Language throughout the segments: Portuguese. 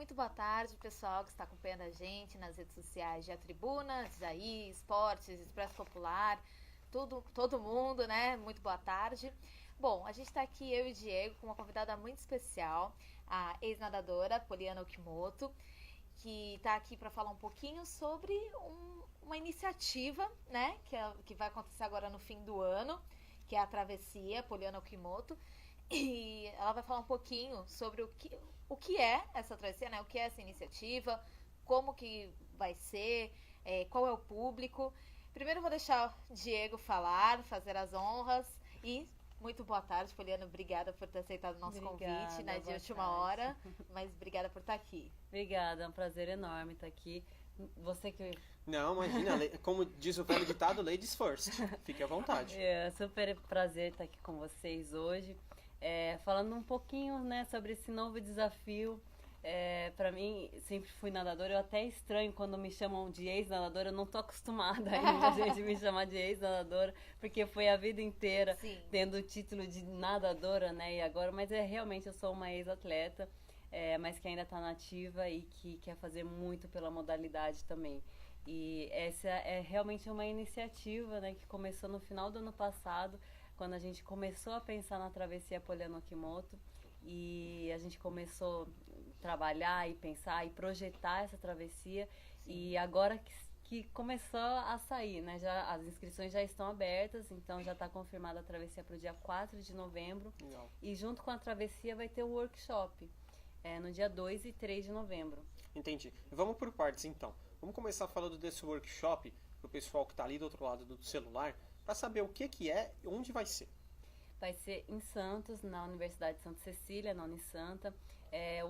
Muito boa tarde, pessoal que está acompanhando a gente nas redes sociais de A Tribuna, Jair, Esportes, Expresso Popular, todo mundo, né? Muito boa tarde. Bom, a gente está aqui, eu e o Diego, com uma convidada muito especial, a ex-nadadora Poliana Okimoto, que está aqui para falar um pouquinho sobre uma iniciativa, né? Que vai acontecer agora no fim do ano, que é a Travessia Poliana Okimoto. E ela vai falar um pouquinho sobre o que é essa travessia, né? O que é essa iniciativa, como que vai ser, qual é o público. Primeiro eu vou deixar o Diego falar, fazer as honras e muito boa tarde, Poliana. Obrigada por ter aceitado o nosso convite, né, de última hora, mas obrigada por estar aqui. Obrigada, é um prazer enorme estar aqui. Você que... Não, imagina, como diz o velho ditado, ladies first. Fique à vontade. É super prazer estar aqui com vocês hoje. Falando um pouquinho, né, sobre esse novo desafio. Para mim, sempre fui nadadora. Eu até estranho quando me chamam de ex-nadadora. Eu não tô acostumada ainda a gente me chamar de ex-nadadora, porque foi a vida inteira Sim. tendo o título de nadadora, né? E agora, mas realmente eu sou uma ex-atleta, mas que ainda está nativa e que quer fazer muito pela modalidade também. E essa é realmente uma iniciativa, né, que começou no final do ano passado, quando a gente começou a pensar na Travessia Poliana Okimoto, e a gente começou a trabalhar e pensar e projetar essa travessia. Sim. E agora que começou a sair, né? As inscrições já estão abertas, então já está confirmada a travessia para o dia 4 de novembro. Legal. E junto com a travessia vai ter o workshop, no dia 2 e 3 de novembro. Entendi. Vamos por partes então. Vamos começar falando desse workshop para o pessoal que está ali do outro lado do celular, para saber o que é e onde vai ser. Vai ser em Santos, na Universidade de Santa Cecília, na Unisanta.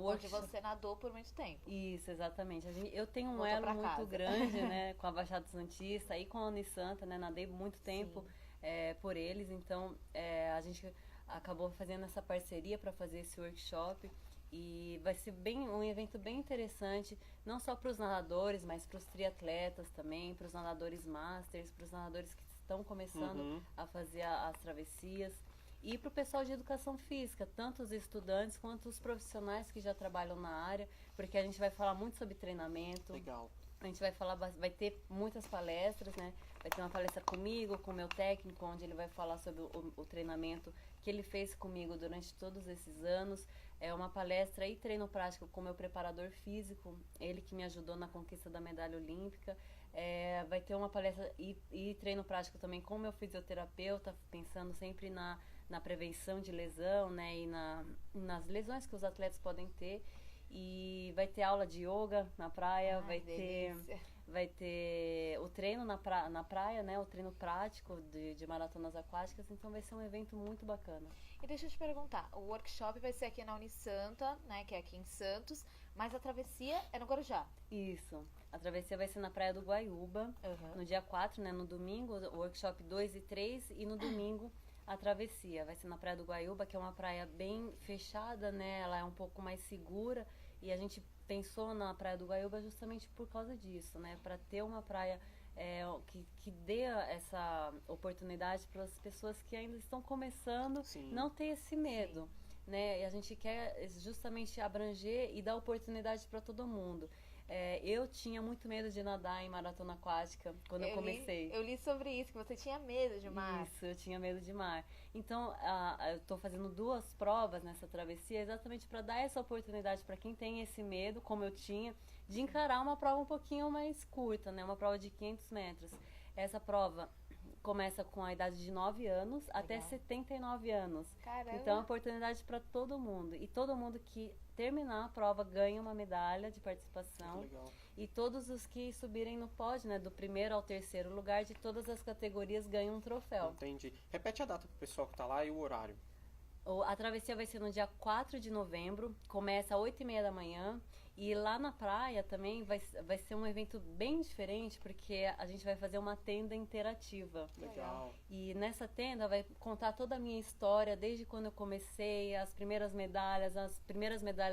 Onde você nadou por muito tempo. Isso, exatamente. Eu tenho um Voltou elo pra muito casa. grande, né, com a Baixada Santista e com a Unisanta, né, nadei muito tempo por eles, então a gente acabou fazendo essa parceria para fazer esse workshop. E vai ser um evento bem interessante, não só para os nadadores, mas para os triatletas também, para os nadadores masters, para os nadadores que estão começando a fazer as travessias. E para o pessoal de educação física, tanto os estudantes quanto os profissionais que já trabalham na área, porque a gente vai falar muito sobre treinamento. Legal. A gente vai ter muitas palestras, né? Vai ter uma palestra comigo, com o meu técnico, onde ele vai falar sobre o treinamento que ele fez comigo durante todos esses anos. É uma palestra e treino prático com o meu preparador físico, ele que me ajudou na conquista da medalha olímpica. Vai ter uma palestra e treino prático também com o meu fisioterapeuta, pensando sempre na prevenção de lesão, né? E nas lesões que os atletas podem ter. E vai ter aula de yoga na praia, vai ter o treino na praia, né? O treino prático de maratonas aquáticas, então vai ser um evento muito bacana. E deixa eu te perguntar, o workshop vai ser aqui na Unisanta, né? Que é aqui em Santos, mas a travessia é no Guarujá. Isso, a travessia vai ser na Praia do Guaiúba, no dia 4, né? No domingo, o workshop 2 e 3, e no domingo a travessia vai ser na Praia do Guaiúba, que é uma praia bem fechada, né? Ela é um pouco mais segura e a gente pensou na Praia do Guaiúba justamente por causa disso, né? Para ter uma praia que dê essa oportunidade para as pessoas que ainda estão começando. Sim. Não ter esse medo, né? E a gente quer justamente abranger e dar oportunidade para todo mundo. Eu tinha muito medo de nadar em maratona aquática quando eu comecei. Eu li sobre isso, que você tinha medo de mar. Isso, eu tinha medo de mar. Então, eu estou fazendo 2 provas nessa travessia exatamente para dar essa oportunidade para quem tem esse medo, como eu tinha, de encarar uma prova um pouquinho mais curta, né? Uma prova de 500 metros. Essa prova começa com a idade de 9 anos. Legal. Até 79 anos. Caramba. Então, é uma oportunidade para todo mundo. E todo mundo que terminar a prova ganha uma medalha de participação. Legal. E todos os que subirem no pódio, né, do 1º ao 3º lugar de todas as categorias, ganham um troféu. Entendi. Repete a data pro pessoal que tá lá e o horário. A travessia vai ser no dia 4 de novembro, começa às 8h30 da manhã, e lá na praia também vai ser um evento bem diferente, porque a gente vai fazer uma tenda interativa. Legal. E nessa tenda vai contar toda a minha história, desde quando eu comecei, as primeiras medalhas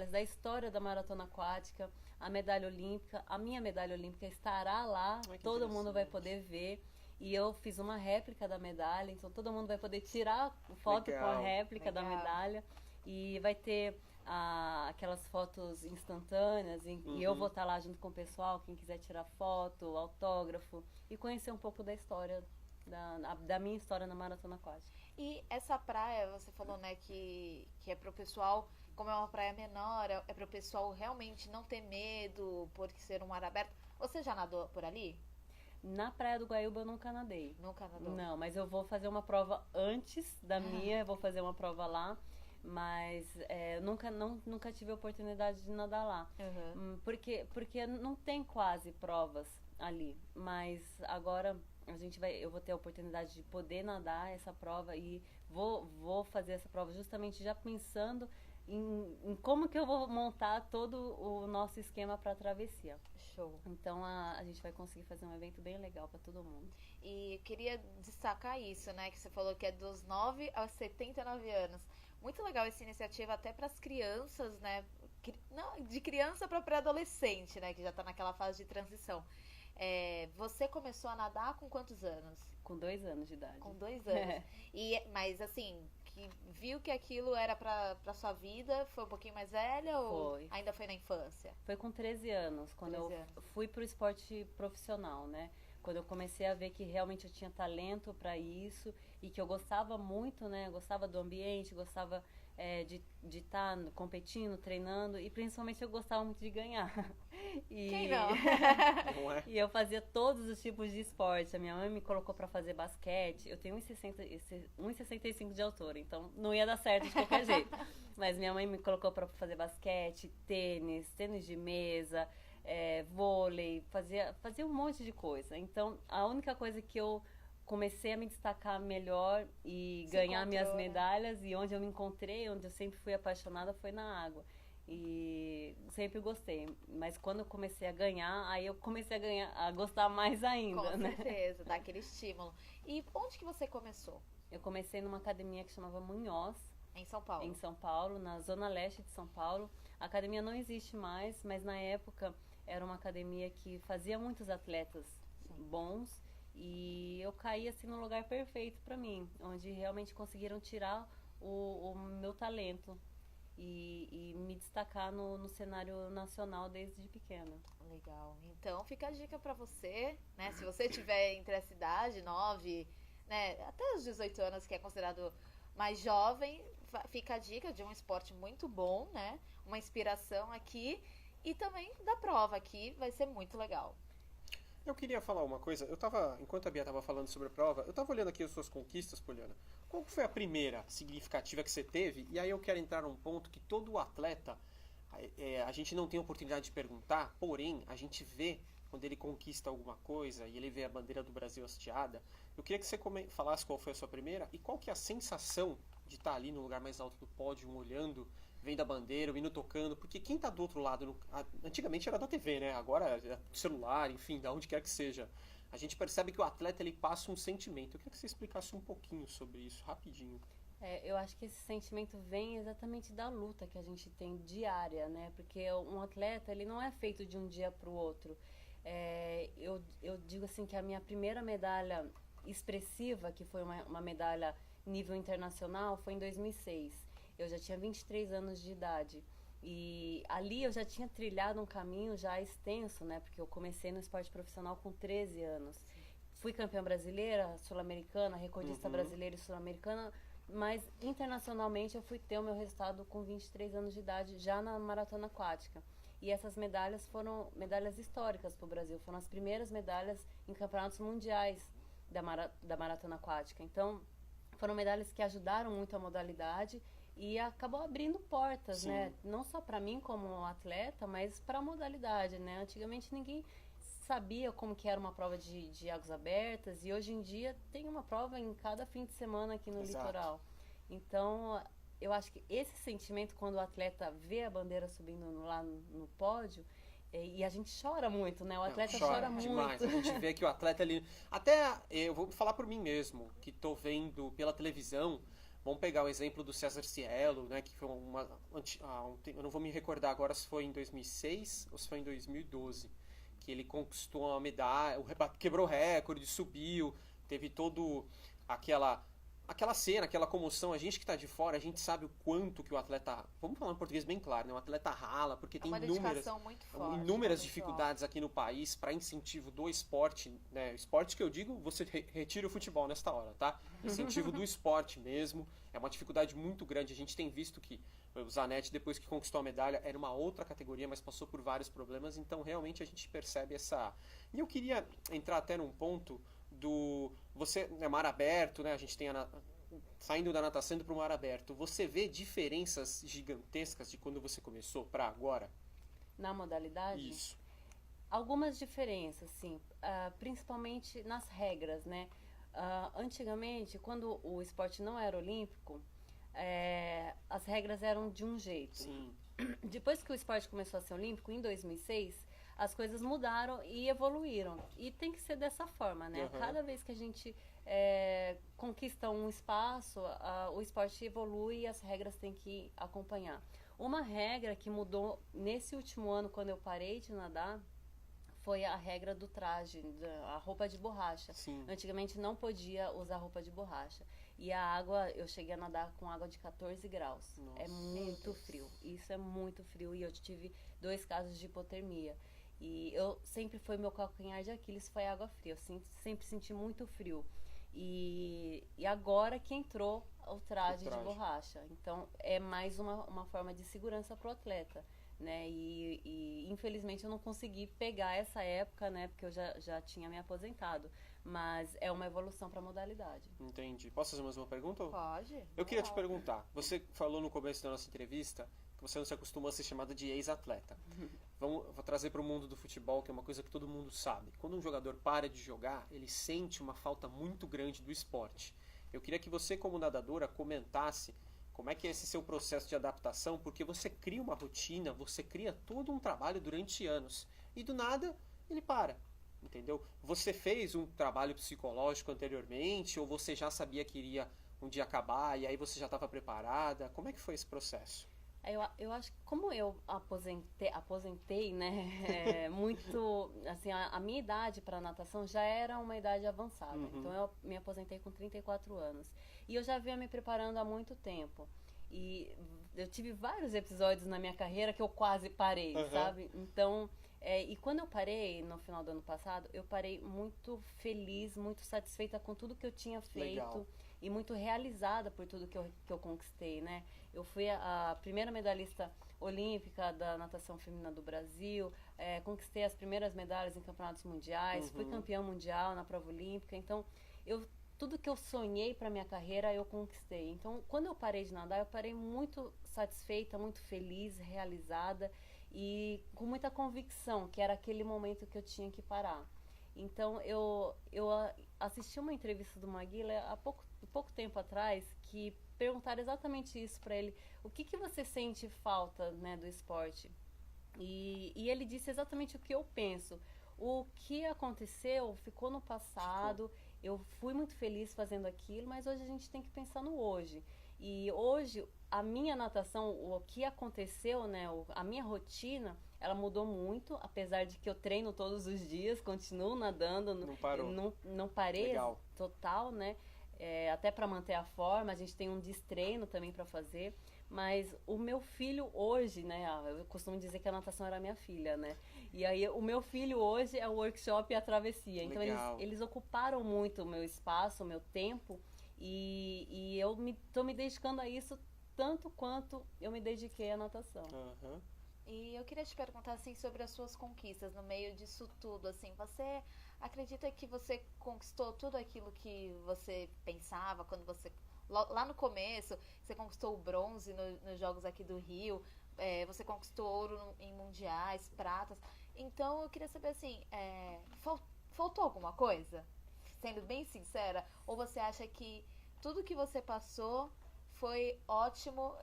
da história da maratona aquática, a medalha olímpica, a minha medalha olímpica estará lá, todo mundo vai poder ver. E eu fiz uma réplica da medalha, então todo mundo vai poder tirar foto com a réplica da medalha. E vai ter aquelas fotos instantâneas e eu vou estar lá junto com o pessoal, quem quiser tirar foto, autógrafo e conhecer um pouco da história, da minha história na maratona aquática. E essa praia, você falou, né, que é pro pessoal, como é uma praia menor, é pro pessoal realmente não ter medo por ser um mar aberto. Você já nadou por ali? Na Praia do Guaíba eu nunca nadei. Nunca nadou? Não, mas eu vou fazer uma prova antes da minha, eu vou fazer uma prova lá, mas nunca tive a oportunidade de nadar lá. Porque não tem quase provas ali, mas agora eu vou ter a oportunidade de poder nadar essa prova e vou fazer essa prova justamente já pensando em como que eu vou montar todo o nosso esquema para a travessia. Show. Então a gente vai conseguir fazer um evento bem legal para todo mundo. E queria destacar isso, né, que você falou que é dos 9 aos 79 anos. Muito legal essa iniciativa até para as crianças, né, de criança para pré-adolescente, né, que já está naquela fase de transição. Você começou a nadar com quantos anos? Com 2 anos de idade. Com 2 anos. Mas assim, que viu que aquilo era pra sua vida, foi um pouquinho mais velha ou ainda foi na infância? Foi com 13 anos, quando eu fui pro esporte profissional, né? Quando eu comecei a ver que realmente eu tinha talento para isso e que eu gostava muito, né? Eu gostava do ambiente, gostava de estar competindo, treinando e principalmente eu gostava muito de ganhar. Quem não? E eu fazia todos os tipos de esporte. A minha mãe me colocou para fazer basquete. Eu tenho 1,65 de altura, então não ia dar certo de qualquer jeito. Mas minha mãe me colocou para fazer basquete, tênis de mesa, vôlei, fazia um monte de coisa. Então a única coisa que eu comecei a me destacar melhor e ganhar minhas medalhas, e onde eu me encontrei, onde eu sempre fui apaixonada, foi na água. E sempre gostei, mas quando eu comecei a ganhar, aí eu comecei a gostar mais ainda, Com né? certeza, dá aquele estímulo. E onde que você começou? Eu comecei numa academia que chamava Munhoz. Em São Paulo? Em São Paulo, na zona leste de São Paulo. A academia não existe mais, mas na época era uma academia que fazia muitos atletas bons. E eu caí assim no lugar perfeito para mim, onde realmente conseguiram tirar o meu talento e me destacar no cenário nacional desde pequena. Legal. Então fica a dica para você, né? Se você tiver entre essa idade, 9, né, até os 18 anos, que é considerado mais jovem, fica a dica de um esporte muito bom, né? Uma inspiração aqui e também da prova aqui, vai ser muito legal. Eu queria falar uma coisa. Enquanto a Bia estava falando sobre a prova, eu estava olhando aqui as suas conquistas, Poliana. Qual foi a primeira significativa que você teve? E aí eu quero entrar num ponto que todo atleta, a gente não tem oportunidade de perguntar, porém, a gente vê quando ele conquista alguma coisa e ele vê a bandeira do Brasil hasteada. Eu queria que você falasse qual foi a sua primeira e qual que é a sensação de estar ali no lugar mais alto do pódio, olhando, vendo a bandeira, o hino tocando, porque quem tá do outro lado, antigamente era da TV, né? Agora é do celular, enfim, da onde quer que seja. A gente percebe que o atleta, ele passa um sentimento. Eu queria que você explicasse um pouquinho sobre isso, rapidinho. Eu acho que esse sentimento vem exatamente da luta que a gente tem diária, né? Porque um atleta, ele não é feito de um dia para o outro. Eu digo assim que a minha primeira medalha expressiva, que foi uma medalha nível internacional, foi em 2006. Eu já tinha 23 anos de idade e ali eu já tinha trilhado um caminho já extenso, né? Porque eu comecei no esporte profissional com 13 anos. Fui campeã brasileira, sul-americana, recordista brasileira e sul-americana, mas internacionalmente eu fui ter o meu resultado com 23 anos de idade já na maratona aquática. E essas medalhas foram medalhas históricas para o Brasil, foram as primeiras medalhas em campeonatos mundiais da maratona aquática. Então, foram medalhas que ajudaram muito a modalidade e acabou abrindo portas, né? Não só para mim como atleta, mas para a modalidade, né? Antigamente ninguém sabia como que era uma prova de águas abertas e hoje em dia tem uma prova em cada fim de semana aqui no litoral. Então, eu acho que esse sentimento quando o atleta vê a bandeira subindo lá no pódio, e a gente chora muito, né? O atleta chora muito. Demais. A gente vê que o atleta ali... Até, eu vou falar por mim mesmo, que tô vendo pela televisão. Vamos pegar o exemplo do César Cielo, né? Que foi eu não vou me recordar agora se foi em 2006 ou se foi em 2012. Que ele conquistou uma medalha, quebrou recorde, subiu, teve todo aquela aquela cena, aquela comoção, a gente que tá de fora, a gente sabe o quanto que o atleta, vamos falar em português bem claro, né? O atleta rala, porque tem uma dedicação muito forte, inúmeras muito dificuldades aqui no país para incentivo do esporte, né? Esporte que eu digo, você retira o futebol nesta hora, tá? Incentivo do esporte mesmo, é uma dificuldade muito grande. A gente tem visto que o Zanetti, depois que conquistou a medalha, era uma outra categoria, mas passou por vários problemas, então realmente a gente percebe essa... E eu queria entrar até num ponto do... Você, né, mar aberto, né? A gente tem saindo da natação indo para o mar aberto. Você vê diferenças gigantescas de quando você começou para agora? Na modalidade? Isso. Algumas diferenças, sim. Principalmente nas regras, né? Antigamente, quando o esporte não era olímpico, as regras eram de um jeito. Sim. Depois que o esporte começou a ser olímpico, em 2006, as coisas mudaram e evoluíram. E tem que ser dessa forma, né? Uhum. Cada vez que a gente conquista um espaço, o esporte evolui e as regras têm que acompanhar. Uma regra que mudou nesse último ano, quando eu parei de nadar, foi a regra do traje, a roupa de borracha. Sim. Antigamente não podia usar roupa de borracha. E a água, eu cheguei a nadar com água de 14 graus. Nossa. É muito frio. Isso é muito frio. E eu tive 2 casos de hipotermia. E eu sempre foi meu calcanhar de Aquiles, foi água fria. Eu sempre senti muito frio. E agora que entrou o traje de borracha. Então é mais uma forma de segurança para o atleta. Né? E infelizmente eu não consegui pegar essa época, né? Porque eu já tinha me aposentado. Mas é uma evolução para a modalidade. Entendi. Posso fazer mais uma pergunta? Pode. Eu queria te perguntar. Você falou no começo da nossa entrevista que você não se acostumou a ser chamada de ex-atleta. Vou trazer para o mundo do futebol, que é uma coisa que todo mundo sabe. Quando um jogador para de jogar, ele sente uma falta muito grande do esporte. Eu queria que você, como nadadora, comentasse como é que é esse seu processo de adaptação, porque você cria uma rotina, você cria todo um trabalho durante anos. E do nada, ele para. Entendeu? Você fez um trabalho psicológico anteriormente, ou você já sabia que iria um dia acabar, e aí você já estava preparada? Como é que foi esse processo? Eu acho que como eu aposentei, né, muito, assim, a minha idade para natação já era uma idade avançada. Uhum. Então eu me aposentei com 34 anos. E eu já vinha me preparando há muito tempo. E eu tive vários episódios na minha carreira que eu quase parei, sabe? Então, e quando eu parei, no final do ano passado, eu parei muito feliz, muito satisfeita com tudo que eu tinha feito. Legal. E muito realizada por tudo que eu conquistei, né? Eu fui a primeira medalhista olímpica da natação feminina do Brasil, conquistei as primeiras medalhas em campeonatos mundiais, fui campeã mundial na prova olímpica. Então, tudo que eu sonhei para minha carreira, eu conquistei. Então, quando eu parei de nadar, eu parei muito satisfeita, muito feliz, realizada e com muita convicção que era aquele momento que eu tinha que parar. Então, eu assisti uma entrevista do Maguila há pouco tempo atrás, que perguntaram exatamente isso para ele. O que você sente falta, né, do esporte? E ele disse exatamente o que eu penso. O que aconteceu ficou no passado. Eu fui muito feliz fazendo aquilo, mas hoje a gente tem que pensar no hoje. E hoje, a minha natação, o que aconteceu, né, a minha rotina, ela mudou muito, apesar de que eu treino todos os dias, continuo nadando. Não parou. Não parei. Legal. Total, né? Até para manter a forma, a gente tem um destreino também para fazer. Mas o meu filho hoje, né? Eu costumo dizer que a natação era minha filha, né? E aí o meu filho hoje é o workshop e a travessia. Então eles ocuparam muito o meu espaço, o meu tempo. E eu tô me dedicando a isso tanto quanto eu me dediquei à natação. Uhum. E eu queria te perguntar, assim, sobre as suas conquistas no meio disso tudo, assim, você acredita que você conquistou tudo aquilo que você pensava quando você, lá no começo, você conquistou o bronze nos Jogos aqui do Rio, você conquistou ouro em mundiais, pratas, então eu queria saber, assim, faltou alguma coisa? Sendo bem sincera, ou você acha que tudo que você passou foi ótimo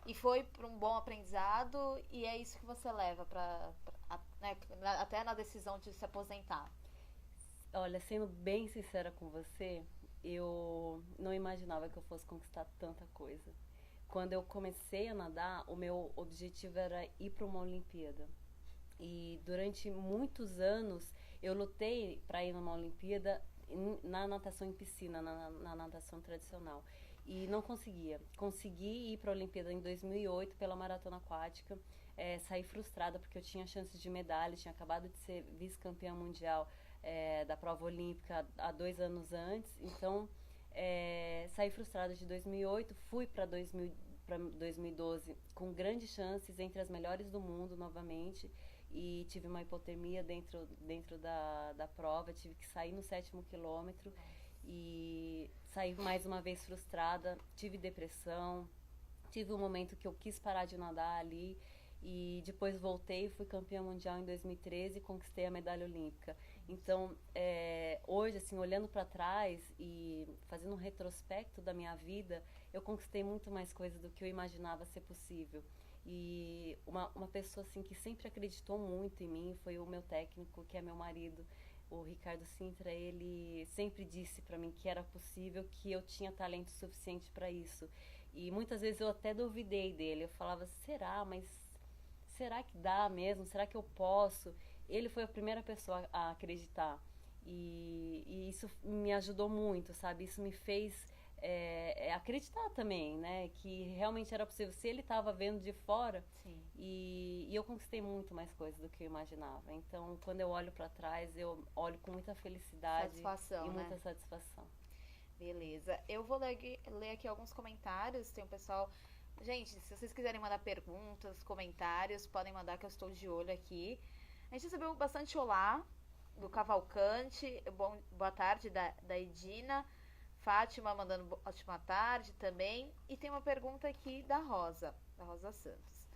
e foi para um bom aprendizado e é isso que você leva né, até na decisão de se aposentar? Olha, sendo bem sincera com você, eu não imaginava que eu fosse conquistar tanta coisa. Quando eu comecei a nadar, o meu objetivo era ir para uma Olimpíada. E durante muitos anos eu lutei para ir numa Olimpíada na natação em piscina, na natação tradicional. E não conseguia. Consegui ir para a Olimpíada em 2008 pela maratona aquática. Saí frustrada porque eu tinha chances de medalha, tinha acabado de ser vice-campeã mundial da prova olímpica há 2 anos antes. Então, saí frustrada de 2008, fui para 2012 com grandes chances, entre as melhores do mundo novamente, e tive uma hipotermia dentro da prova, tive que sair no 7º quilômetro e saí mais uma vez frustrada, tive depressão, tive um momento que eu quis parar de nadar ali, e depois voltei, fui campeã mundial em 2013 e conquistei a medalha olímpica. Então, hoje, assim, olhando para trás e fazendo um retrospecto da minha vida, eu conquistei muito mais coisas do que eu imaginava ser possível. E uma pessoa, assim, que sempre acreditou muito em mim foi o meu técnico, que é meu marido, o Ricardo Sintra. Ele sempre disse para mim que era possível, que eu tinha talento suficiente para isso. E muitas vezes eu até duvidei dele. Eu falava, será que dá mesmo? Será que eu posso? Ele foi a primeira pessoa a acreditar. E isso me ajudou muito, sabe? Isso me fez acreditar também, né? Que realmente era possível. Se ele estava vendo de fora, e eu conquistei muito mais coisas do que eu imaginava. Então, quando eu olho para trás, eu olho com muita felicidade e muita satisfação. Beleza. Eu vou ler aqui alguns comentários. Tem um pessoal... Gente, se vocês quiserem mandar perguntas, comentários, podem mandar, que eu estou de olho aqui. A gente recebeu bastante olá do Cavalcante. Boa tarde da Edina. Fátima mandando ótima tarde também. E tem uma pergunta aqui da Rosa Santos.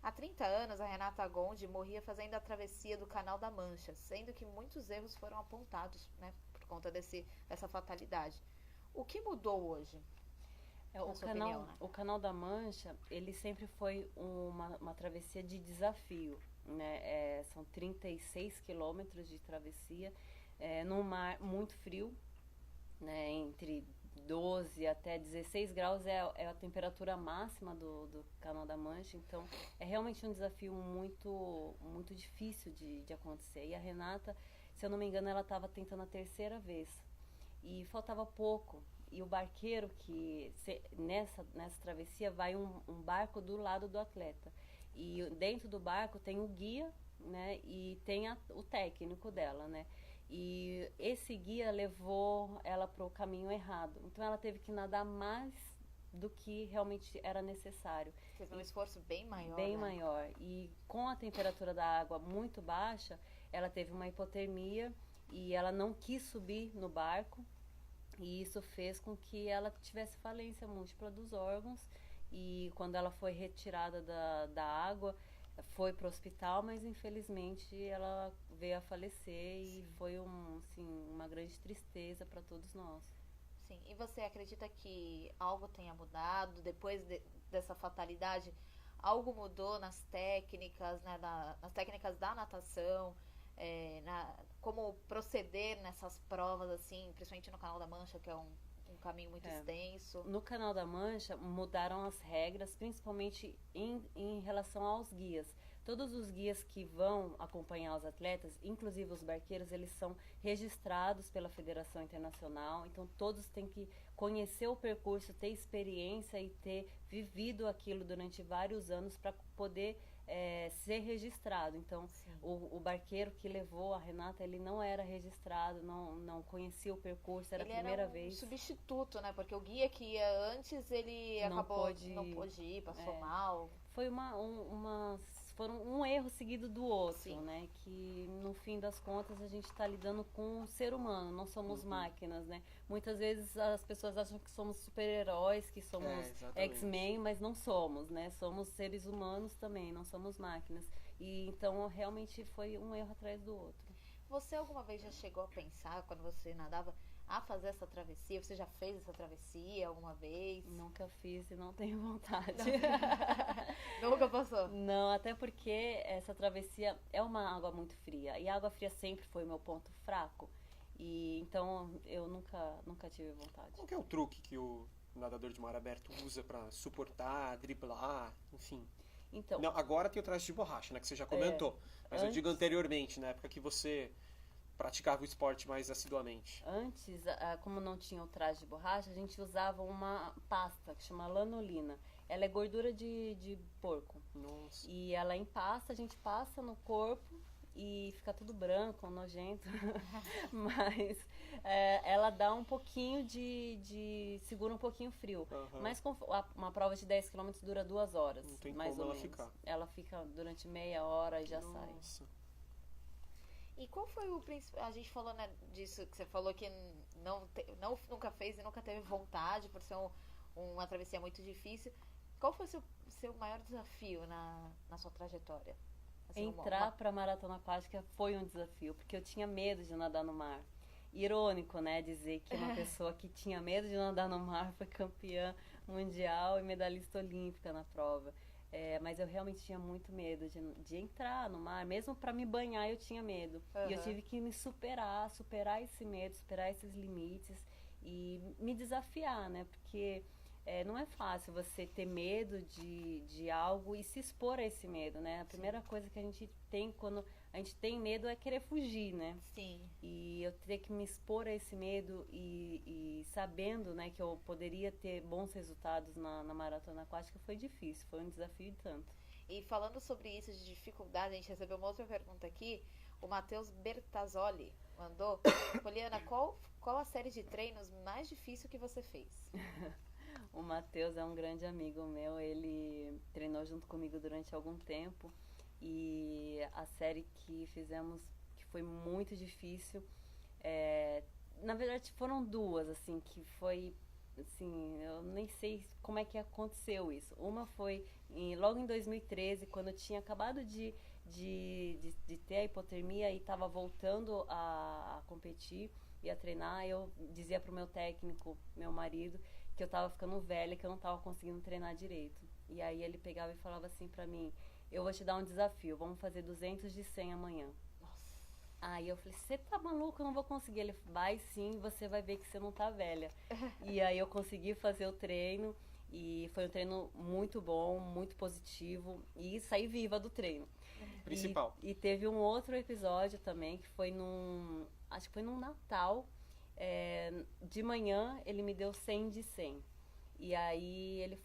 Há 30 anos, a Renata Gondi morria fazendo a travessia do Canal da Mancha, sendo que muitos erros foram apontados, né, por conta dessa fatalidade. O que mudou hoje? O Canal da Mancha, ele sempre foi uma travessia de desafio, né? São 36 quilômetros de travessia, num mar muito frio, né? Entre 12 até 16 graus é a temperatura máxima do Canal da Mancha. Então, é realmente um desafio muito, muito difícil de acontecer. E a Renata, se eu não me engano, ela estava tentando a 3ª vez. E faltava pouco. E o barqueiro, nessa travessia, vai um barco do lado do atleta. E dentro do barco tem o guia, né? E tem o técnico dela, né? E esse guia levou ela para o caminho errado. Então ela teve que nadar mais do que realmente era necessário. Fez um esforço bem maior. Bem maior. E com a temperatura da água muito baixa, ela teve uma hipotermia e ela não quis subir no barco. E isso fez com que ela tivesse falência múltipla dos órgãos. E quando ela foi retirada da água, foi para o hospital, mas infelizmente ela veio a falecer. E foi uma grande tristeza para todos nós. Sim, e você acredita que algo tenha mudado depois dessa fatalidade? Algo mudou nas técnicas, né, nas técnicas da natação? Como proceder nessas provas, assim, principalmente no Canal da Mancha, que é um caminho muito extenso. No Canal da Mancha mudaram as regras, principalmente em relação aos guias. Todos os guias que vão acompanhar os atletas, inclusive os barqueiros, eles são registrados pela Federação Internacional. Então todos têm que conhecer o percurso, ter experiência e ter vivido aquilo durante vários anos para poder ser registrado. Então o barqueiro que levou a Renata, ele não era registrado, não conhecia o percurso, era a primeira vez. Substituto, né? Porque o guia que ia antes, ele não pôde ir, passou mal. Foi foram um erro seguido do outro, né? Que no fim das contas a gente está lidando com um ser humano, não somos máquinas, né? Muitas vezes as pessoas acham que somos super-heróis, que somos X-Men, mas não somos, né? Somos seres humanos também, não somos máquinas. E então realmente foi um erro atrás do outro. Você alguma vez já chegou a pensar, quando você nadava, a fazer essa travessia? Você já fez essa travessia alguma vez? Nunca fiz e não tenho vontade. Nunca passou? Não, até porque essa travessia é uma água muito fria. E a água fria sempre foi o meu ponto fraco. E então eu nunca tive vontade. Qual que é o truque que o nadador de mar aberto usa para suportar, driblar, enfim? Então, não, agora tem o traje de borracha, né, que você já comentou. Mas eu digo anteriormente, na época que você praticava o esporte mais assiduamente? Antes, como não tinha o traje de borracha, a gente usava uma pasta que chama lanolina. Ela é gordura de porco. Nossa. E ela em pasta, a gente passa no corpo e fica tudo branco, nojento. Mas ela dá um pouquinho segura um pouquinho frio. Mas uma prova de 10 km dura 2 horas, Não tem mais como ou ela menos. ficar. Ela fica durante meia hora e já sai. Nossa. E qual foi o principal? A gente falou, né, disso que você falou que nunca fez e nunca teve vontade por ser uma travessia muito difícil. Qual foi o seu maior desafio na sua trajetória? Assim, Entrar para a maratona aquática foi um desafio, porque eu tinha medo de nadar no mar. Irônico, né, dizer que uma pessoa que tinha medo de nadar no mar foi campeã mundial e medalhista olímpica na prova. Mas eu realmente tinha muito medo de entrar no mar, mesmo para me banhar eu tinha medo. E eu tive que me superar esse medo, superar esses limites e me desafiar, né, porque não é fácil você ter medo de algo e se expor a esse medo, né? A primeira coisa que a gente tem quando a gente tem medo é querer fugir, né? Sim. E eu ter que me expor a esse medo e sabendo, né, que eu poderia ter bons resultados na maratona aquática foi difícil, foi um desafio e tanto. E falando sobre isso de dificuldade, a gente recebeu uma outra pergunta aqui. O Matheus Bertazzoli mandou: Poliana, qual a série de treinos mais difícil que você fez? O Matheus é um grande amigo meu, ele treinou junto comigo durante algum tempo e a série que fizemos, que foi muito difícil, na verdade foram duas, assim, que foi, assim, eu nem sei como é que aconteceu isso. Uma foi logo em 2013, quando eu tinha acabado de ter a hipotermia e estava voltando a competir e a treinar. Eu dizia pro meu técnico, meu marido, que eu tava ficando velha, que eu não tava conseguindo treinar direito. E aí ele pegava e falava assim pra mim: eu vou te dar um desafio, vamos fazer 200 de 100 amanhã. Nossa. Aí eu falei: você tá maluco, eu não vou conseguir. Ele: vai sim, você vai ver que você não tá velha. E aí eu consegui fazer o treino e foi um treino muito bom, muito positivo e saí viva do treino. Principal. E teve um outro episódio também que foi acho que foi num Natal. De manhã ele me deu 100 de 100 e aí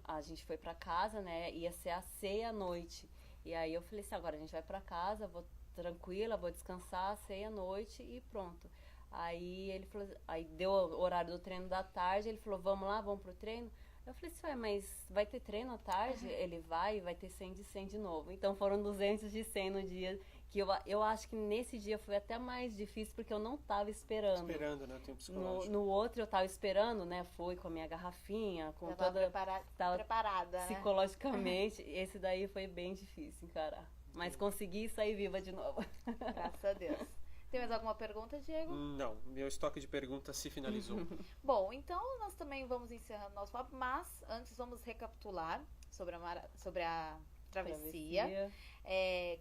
a gente foi pra casa, né, ia ser a ceia à noite, e aí eu falei assim: agora a gente vai pra casa, vou tranquila, vou descansar, ceia à noite e pronto. Aí ele falou, aí deu o horário do treino da tarde, ele falou: vamos lá, vamos pro treino. Eu falei assim: mas vai ter treino à tarde? Ele vai ter 100 de 100 de novo. Então foram 200 de 100 no dia, que eu acho que nesse dia foi até mais difícil, porque eu não tava esperando. Esperando, né, o tempo psicológico. No outro eu tava esperando, né, fui com a minha garrafinha, com Tava toda... preparada, né? Psicologicamente, esse daí foi bem difícil encarar. Mas consegui sair viva de novo. Graças a Deus. Tem mais alguma pergunta, Diego? Não, meu estoque de perguntas se finalizou. Bom, então nós também vamos encerrando nosso papo, mas antes vamos recapitular sobre a travessia.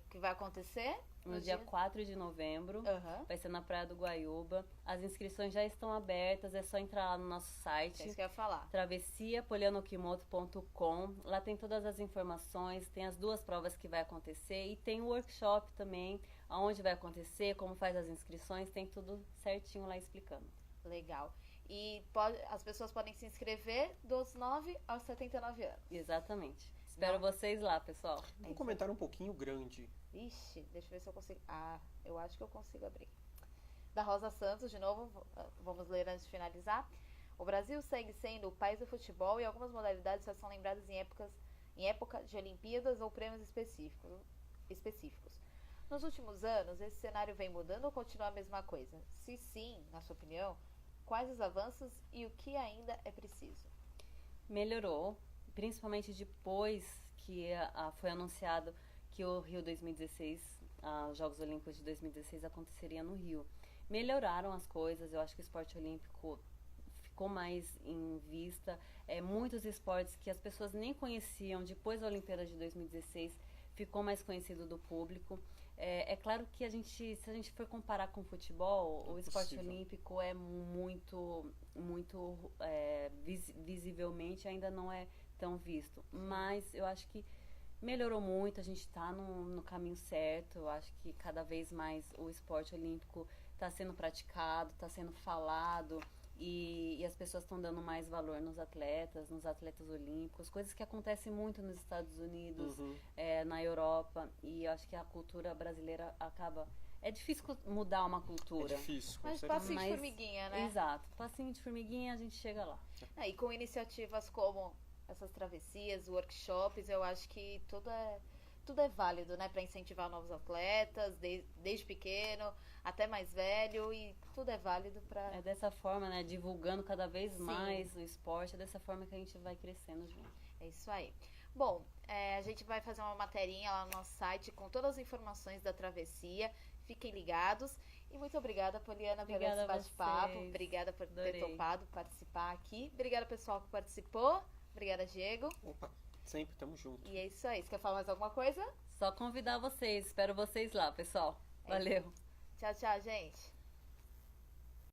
Que vai acontecer no dia 4 de novembro. Vai ser na Praia do Guaiúba. As inscrições já estão abertas, é só entrar lá no nosso site. É isso que eu ia falar. travessiapolianokimoto.com. Lá tem todas as informações, tem as 2 provas que vai acontecer e tem o workshop também, aonde vai acontecer, como faz as inscrições, tem tudo certinho lá explicando. Legal. E as pessoas podem se inscrever dos 9 aos 79 anos. Exatamente. Espero vocês lá, pessoal. Um comentário um pouquinho grande. Ixi, deixa eu ver se eu consigo. Eu acho que eu consigo abrir. Da Rosa Santos, de novo, vamos ler antes de finalizar. O Brasil segue sendo o país do futebol e algumas modalidades só são lembradas em época de Olimpíadas ou prêmios específicos. Nos últimos anos, esse cenário vem mudando ou continua a mesma coisa? Se sim, na sua opinião, quais os avanços e o que ainda é preciso? Melhorou, principalmente depois que foi anunciado que o Rio 2016, os Jogos Olímpicos de 2016 aconteceria no Rio. Melhoraram as coisas, eu acho que o esporte olímpico ficou mais em vista. Muitos esportes que as pessoas nem conheciam, depois da Olimpíada de 2016, ficou mais conhecido do público. É claro que se a gente for comparar com o futebol, o esporte olímpico é muito visivelmente ainda não é tão visto. Mas eu acho que melhorou muito, a gente está no caminho certo. Eu acho que cada vez mais o esporte olímpico tá sendo praticado, tá sendo falado. E as pessoas estão dando mais valor nos atletas olímpicos, coisas que acontecem muito nos Estados Unidos, na Europa, e eu acho que a cultura brasileira acaba... É difícil mudar uma cultura. É difícil, com Mas certeza. passinho de formiguinha, né? Exato, passinho de formiguinha a gente chega lá. E com iniciativas como essas travessias, workshops, eu acho que tudo é válido, né? Para incentivar novos atletas, desde pequeno até mais velho, e tudo é válido para... É dessa forma, né? Divulgando cada vez Sim. mais o esporte, é dessa forma que a gente vai crescendo junto. É isso aí. Bom, a gente vai fazer uma materinha lá no nosso site com todas as informações da travessia. Fiquem ligados. E muito obrigada, Poliana, por esse bate-papo. Obrigada por ter topado participar aqui. Obrigada, pessoal, que participou. Obrigada, Diego. Opa, sempre, tamo junto. E é isso aí. Você quer falar mais alguma coisa? Só convidar vocês. Espero vocês lá, pessoal. Valeu. Tchau, tchau, gente.